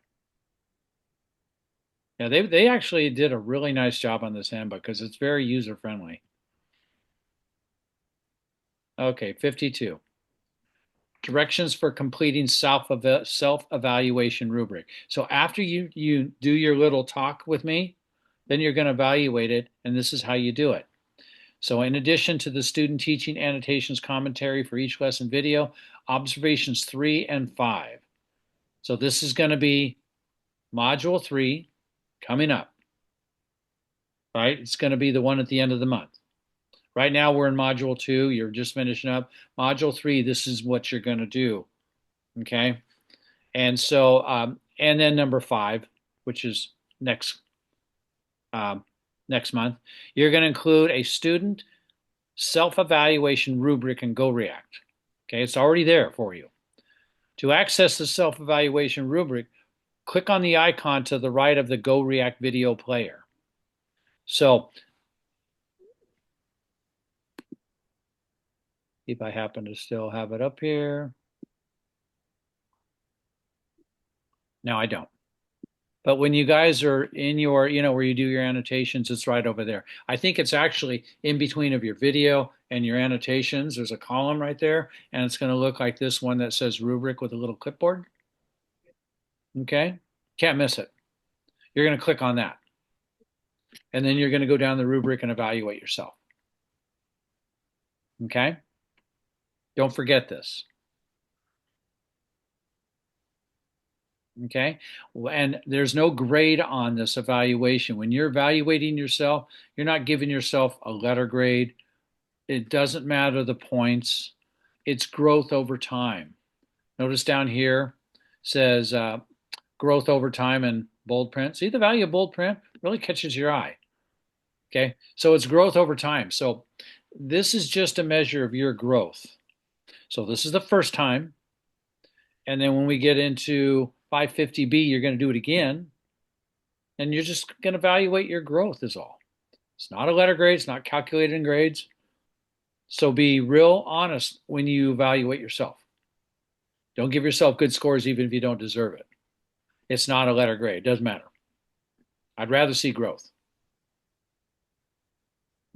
Yeah, they actually did a really nice job on this handbook because it's very user friendly. Okay, 52. Directions for completing self-evaluation rubric. So after you do your little talk with me, then you're going to evaluate it, and this is how you do it. So in addition to the student teaching annotations commentary for each lesson video, observations 3 and 5. So this is going to be module 3 coming up, right? It's going to be the one at the end of the month. Right now we're in module 2. You're just finishing up. Module 3, this is what you're going to do, okay? And so, and then number 5, which is next next month, you're going to include a student self-evaluation rubric and Go React. Okay, it's already there for you. To access the self-evaluation rubric, click on the icon to the right of the Go React video player. So, if I happen to still have it up here. No, I don't. But when you guys are in your, where you do your annotations, it's right over there. I think it's actually in between of your video and your annotations. There's a column right there, and it's going to look like this one that says rubric with a little clipboard. Okay? Can't miss it. You're going to click on that. And then you're going to go down the rubric and evaluate yourself. Okay? Don't forget this. Okay? And there's no grade on this evaluation. When you're evaluating yourself, you're not giving yourself a letter grade. It doesn't matter the points. It's growth over time. Notice down here says growth over time in bold print. See, the value of bold print really catches your eye. Okay, so it's growth over time. So this is just a measure of your growth. So this is the first time. And then when we get into 550B, you're going to do it again. And you're just going to evaluate your growth is all. It's not a letter grade. It's not calculated in grades. So be real honest when you evaluate yourself. Don't give yourself good scores even if you don't deserve it. It's not a letter grade. It doesn't matter. I'd rather see growth.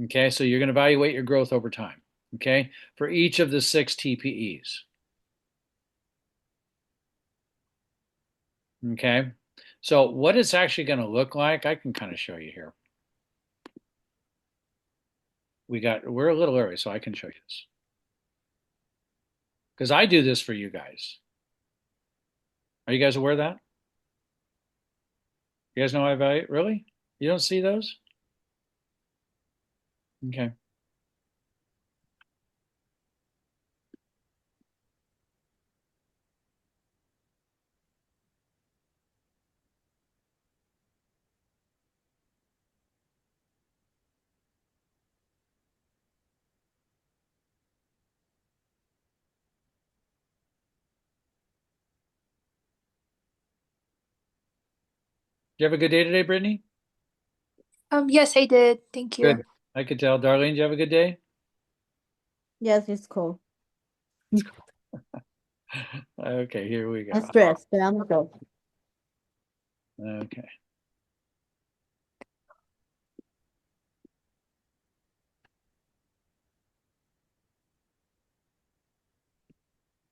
Okay, so you're going to evaluate your growth over time. Okay, for each of the 6 TPEs. Okay, so what it's actually going to look like, I can kind of show you here. We're a little early, so I can show you this. Because I do this for you guys. Are you guys aware of that? You guys know I evaluate? Really? You don't see those? Okay. Did you have a good day today, Brittany? Yes, I did. Thank you. Good. I could tell. Darlene, did you have a good day? Yes, it's cool. Okay, here we I'm go. stressed, but I'm good. Okay.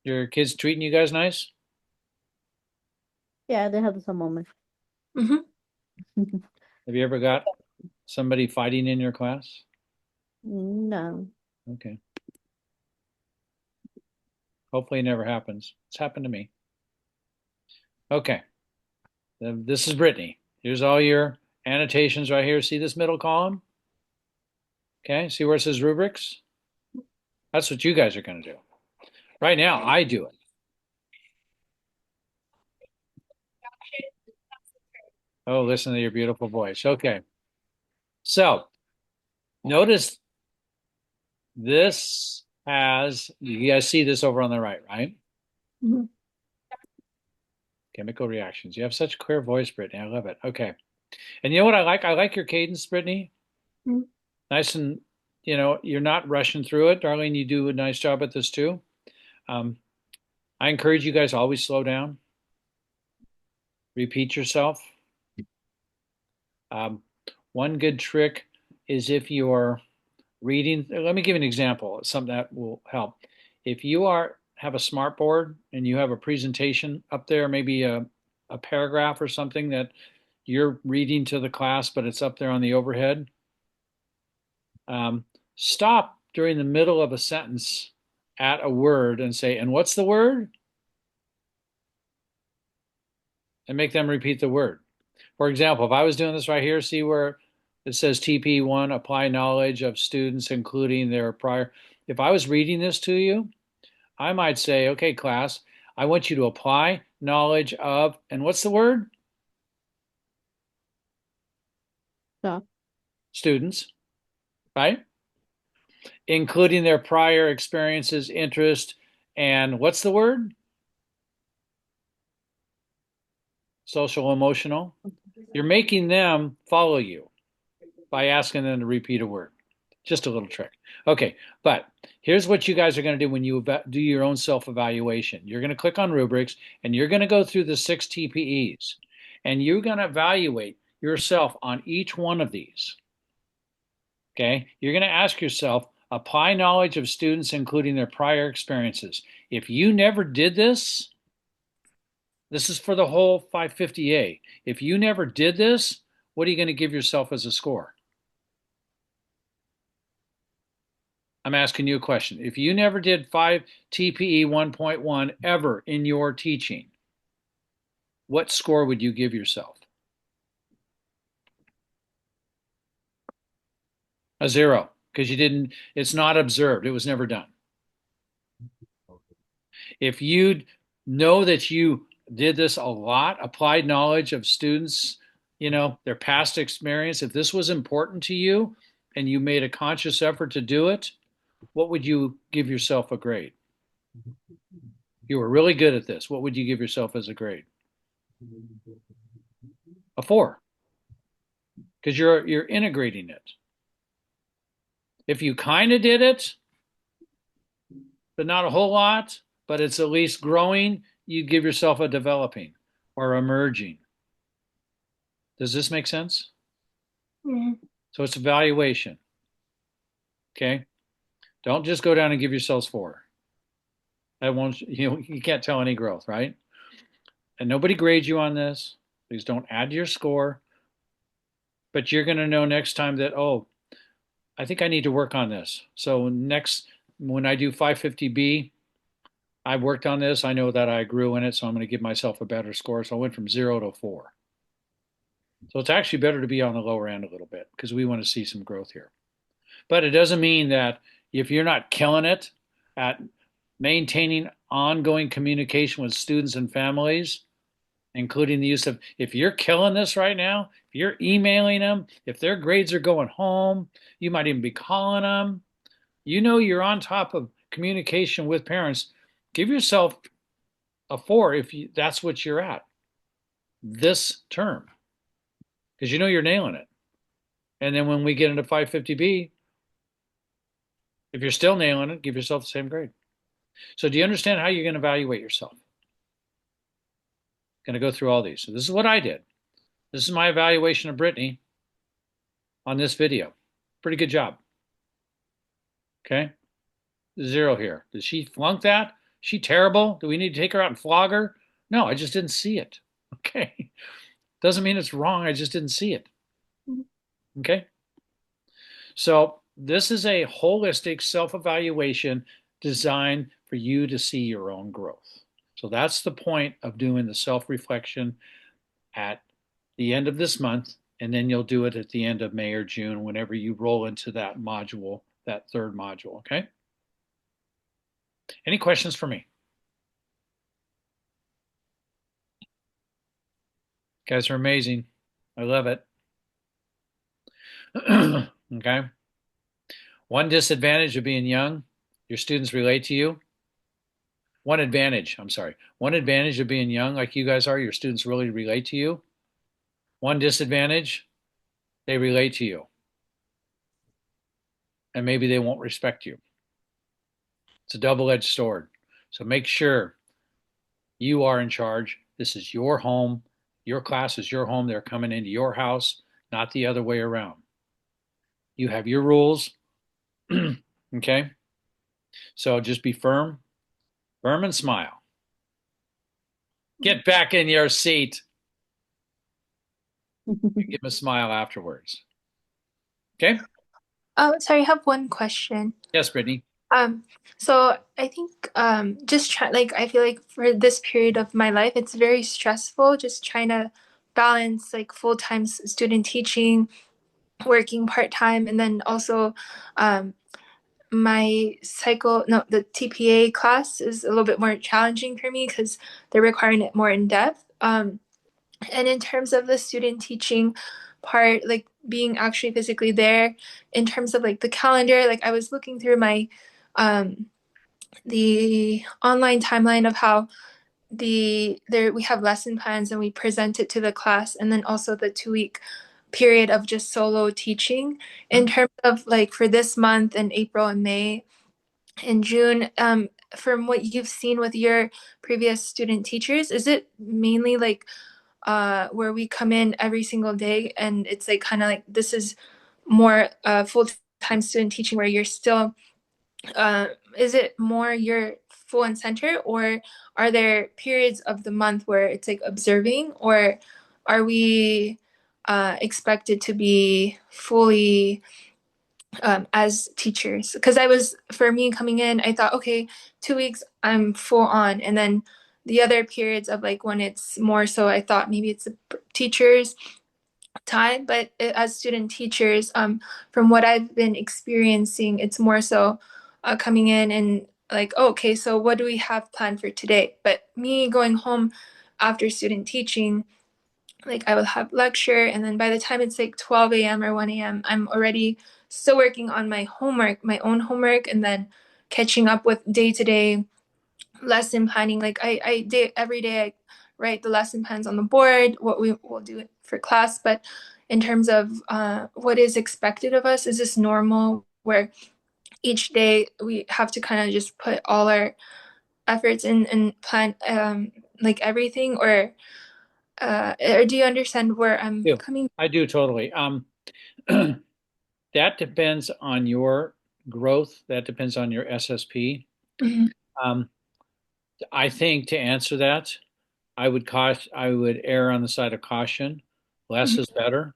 Your kids treating you guys nice? Yeah, they have some moment. Mm-hmm. Have you ever got somebody fighting in your class? No. Okay. Hopefully it never happens. It's happened to me. Okay. This is Brittany. Here's all your annotations right here. See this middle column? Okay. See where it says rubrics? That's what you guys are going to do. Right now, I do it. Oh, listen to your beautiful voice. Okay. So notice this has, you guys see this over on the right, right? Mhm. Chemical reactions. You have such clear voice, Brittany. I love it. Okay. And you know what I like? I like your cadence, Brittany. Mhm. Nice and, you're not rushing through it. Darlene, you do a nice job at this too. Um, I encourage you guys always slow down, repeat yourself. Um, one good trick is if you're reading, let me give you an example, something that will help. If you have a smart board and you have a presentation up there, maybe a paragraph or something that you're reading to the class, but it's up there on the overhead, um, stop during the middle of a sentence at a word and say, and what's the word? And make them repeat the word. For example, if I was doing this right here, see where it says TP1, apply knowledge of students, including their prior. If I was reading this to you, I might say, okay, class, I want you to apply knowledge of, and what's the word? Yeah. Students, right? Including their prior experiences, interest, and what's the word? Social emotional. You're making them follow you by asking them to repeat a word. Just a little trick. Okay, but here's what you guys are going to do when you do your own self-evaluation. You're going to click on rubrics and you're going to go through the 6 TPEs and you're going to evaluate yourself on each one of these. Okay, you're going to ask yourself, apply knowledge of students, including their prior experiences. If you never did this, this is for the whole 550A. If you never did this, what are you going to give yourself as a score? I'm asking you a question. If you never did 5 TPE 1.1 ever in your teaching, what score would you give yourself? A 0, because you didn't, it's not observed. It was never done. If you know that you did this a lot, applied knowledge of students, their past experience, if this was important to you and you made a conscious effort to do it, what would you give yourself a grade? You were really good at this. What would you give yourself as a grade? A 4, because you're integrating it. If you kind of did it, but not a whole lot, but it's at least growing, you give yourself a developing or emerging. Does this make sense? Yeah. So it's evaluation. Okay. Don't just go down and give yourselves 4. That won't, you can't tell any growth, right? And nobody grades you on this. Please don't add to your score. But you're going to know next time that, oh, I think I need to work on this. So next, when I do 550B, I worked on this. I know that I grew in it, so I'm going to give myself a better score. So I went from 0 to 4. So it's actually better to be on the lower end a little bit because we want to see some growth here. But it doesn't mean that if you're not killing it at maintaining ongoing communication with students and families, including the use of, if you're killing this right now, if you're emailing them, if their grades are going home, you might even be calling them, you're on top of communication with parents. Give yourself a 4 if that's what you're at this term, because you're nailing it. And then when we get into 550B, if you're still nailing it, give yourself the same grade. So do you understand how you're going to evaluate yourself? Going to go through all these. So this is what I did. This is my evaluation of Brittany on this video. Pretty good job. Okay. 0 here. Did she flunk that? Is she terrible? Do we need to take her out and flog her? No, I just didn't see it. Okay. Doesn't mean it's wrong. I just didn't see it. Okay. So this is a holistic self-evaluation designed for you to see your own growth. So that's the point of doing the self-reflection at the end of this month, and then you'll do it at the end of May or June whenever you roll into that module, that third module, okay? Any questions for me? You guys are amazing. I love it. Okay. One disadvantage of being young, your students relate to you. One advantage, I'm sorry. One advantage of being young, like you guys are, your students really relate to you. One disadvantage, they relate to you, and maybe they won't respect you. It's a double-edged sword. So make sure you are in charge. This is your home. Your class is your home. They're coming into your house, not the other way around. You have your rules. Okay. So just be firm, firm and smile. Get back in your seat. Give them a smile afterwards. Okay. Sorry, I have one question. Yes, Brittany. Um, so I think just try like I feel like for this period of my life, it's very stressful just trying to balance like full-time student teaching, working part-time, and then also um the TPA class is a little bit more challenging for me because they're requiring it more in depth. And in terms of the student teaching part, like being actually physically there, in terms of like the calendar, like I was looking through my um the online timeline of how we have lesson plans and we present it to the class, and then also the 2 week period of just solo teaching. In terms of like for this month in April and May and June, from what you've seen with your previous student teachers, is it mainly like where we come in every single day and it's like kind of like this is more full-time student teaching where you're still uh, is it more you're full and center, or are there periods of the month where it's like observing, or are we expected to be fully as teachers? Because for me coming in, I thought, okay, 2 weeks I'm full on, and then the other periods of like when it's more so, I thought maybe it's the teachers time, but as student teachers, from what I've been experiencing, it's more so coming in and like, oh, okay, so what do we have planned for today? But me going home after student teaching, like I will have lecture, and then by the time it's like 12 a.m. or 1 a.m., I'm already still working on my homework, my own homework, and then catching up with day-to-day lesson planning. Like every day I write the lesson plans on the board, what we will do for class. But in terms of what is expected of us, is this normal where each day we have to kind of just put all our efforts in and plan like everything, or do you understand where I'm do. coming? I do totally. That depends on your growth. That depends on your SSP. Mhm. Um, I think to answer that, I would err on the side of caution. Less Mhm. is better.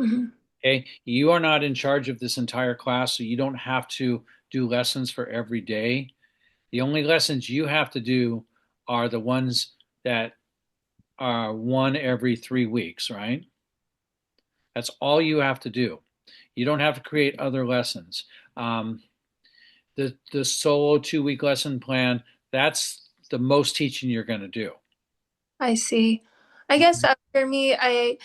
Mhm. Okay. You are not in charge of this entire class, so you don't have to do lessons for every day. The only lessons you have to do are the ones that are one every 3 weeks, right? That's all you have to do. You don't have to create other lessons. Um, the solo 2 week lesson plan, that's the most teaching you're going to do. I see. I guess for me, I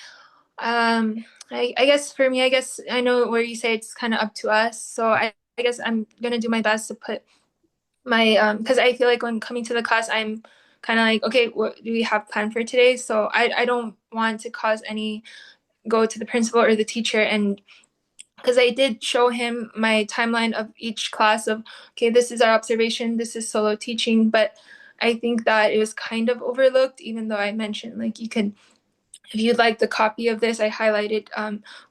guess for me, I guess I know where you say it's kind of up to us. So I guess I'm gonna do my best to put my because I feel like when coming to the class, I'm kind of like, okay, what do we have planned for today? So I don't want to cause any go to the principal or the teacher, and because I did show him my timeline of each class of, okay, this is our observation, this is solo teaching, but I think that it was kind of overlooked, even though I mentioned like you can, if you'd like the copy of this, I highlighted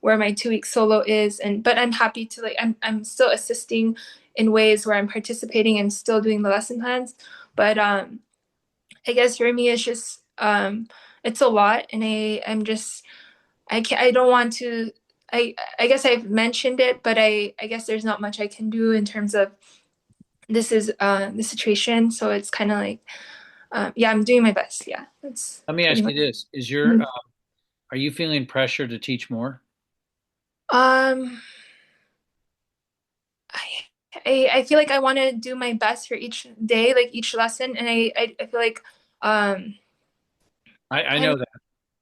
where my 2 week solo is, and but I'm happy to like I'm still assisting in ways where I'm participating and still doing the lesson plans. But I guess for me it's just it's a lot, and I'm just I don't want to. I guess I've mentioned it, but I guess there's not much I can do in terms of this is the situation. So it's kind of like yeah, I'm doing my best. Yeah, that's Let me pretty ask much. you this: Mhm. are you feeling pressure to teach more? Um, I, I feel like I want to do my best for each day, like each lesson, and I feel like um I kind know of. that.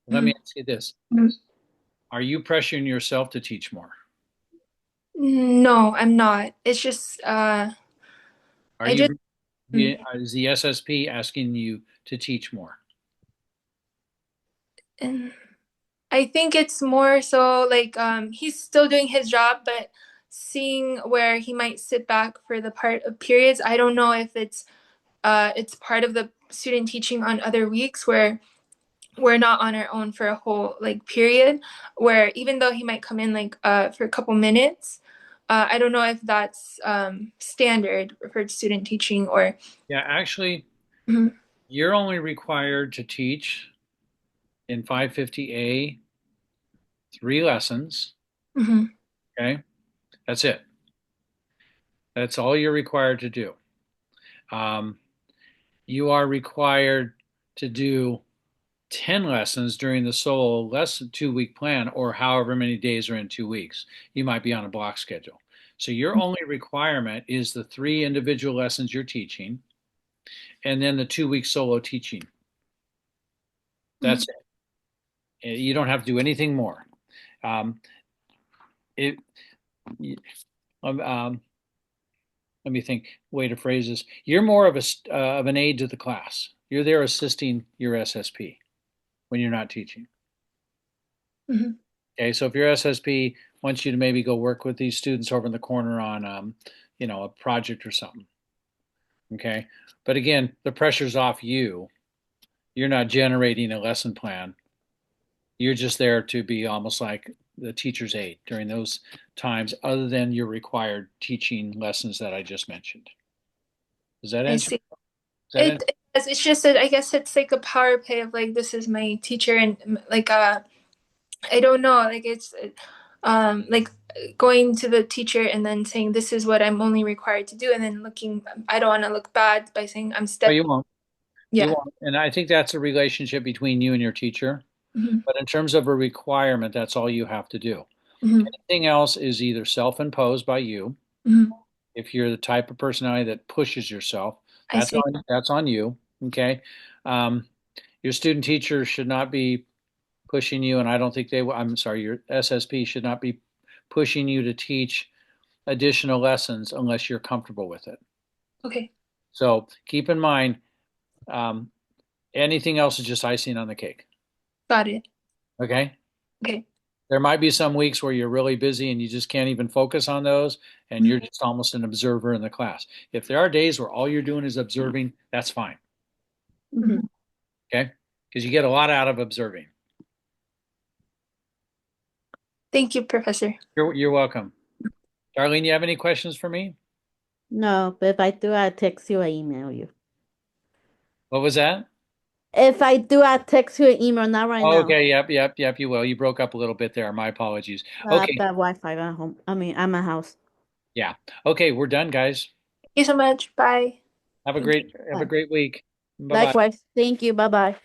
Let me Mhm. ask you this: Mhm. Are you pressuring yourself to teach more? No, I'm not. It's just Are I just you, mm, is the SSP asking you to teach more? and I think it's more so like he's still doing his job, but seeing where he might sit back for the part of periods. I don't know if it's part of the student teaching on other weeks where we're not on our own for a whole like period, where even though he might come in like for a couple minutes, I don't know if that's standard for student teaching or Yeah, actually, Mhm, you're only required to teach in 550A 3 lessons. mhm, Okay, that's it. That's all you're required to do. Um, you are required to do 10 lessons during the solo lesson 2 week plan, or however many days are in 2 weeks. You might be on a block schedule. So your only requirement is the 3 individual lessons you're teaching and then the 2 week solo teaching. That's mhm. it. You don't have to do anything more. Um, it, um, let me think. Way to phrase this. You're more of an aid to the class. You're there assisting your SSP when you're not teaching. Mhm. Okay, so if your SSP wants you to maybe go work with these students over in the corner on, a project or something. Okay, but again, the pressure's off you. You're not generating a lesson plan. You're just there to be almost like the teacher's aide during those times, other than your required teaching lessons that I just mentioned. Does that I answer? see. Does that answer? It's just that I guess it's like a power play of like this is my teacher and like I don't know like it's like going to the teacher and then saying this is what I'm only required to do and then looking I don't want to look bad by saying I'm No, step you won't. You yeah. won't. And I think that's a relationship between you and your teacher. Mhm, But in terms of a requirement, that's all you have to do. mhm, Anything else is either self-imposed by you. mhm. If you're the type of personality that pushes yourself, I see. that's on you. Okay. Um, your student teacher should not be pushing you, and I don't think I'm sorry, your SSP should not be pushing you to teach additional lessons unless you're comfortable with it. Okay. So keep in mind, um, anything else is just icing on the cake. Got it. Okay. Okay. There might be some weeks where you're really busy and you just can't even focus on those, and Mhm, you're just almost an observer in the class. If there are days where all you're doing is observing, that's fine. mhm. Mhm. Okay. Because you get a lot out of observing. Thank you, Professor. You're welcome. Darlene, you have any questions for me? No, but if I do, I text you or email you. What was that? If I do, I text you or email, not right Oh, now. okay. Yep. You will. You broke up a little bit there. My apologies. I've Okay. got Wi-Fi at home. I mean, at my house. Yeah. Okay. We're done, guys. Thank you so much. Bye. Have a Thank you. great have a Bye. great week. Bye bye. Likewise. Thank you. Bye-bye.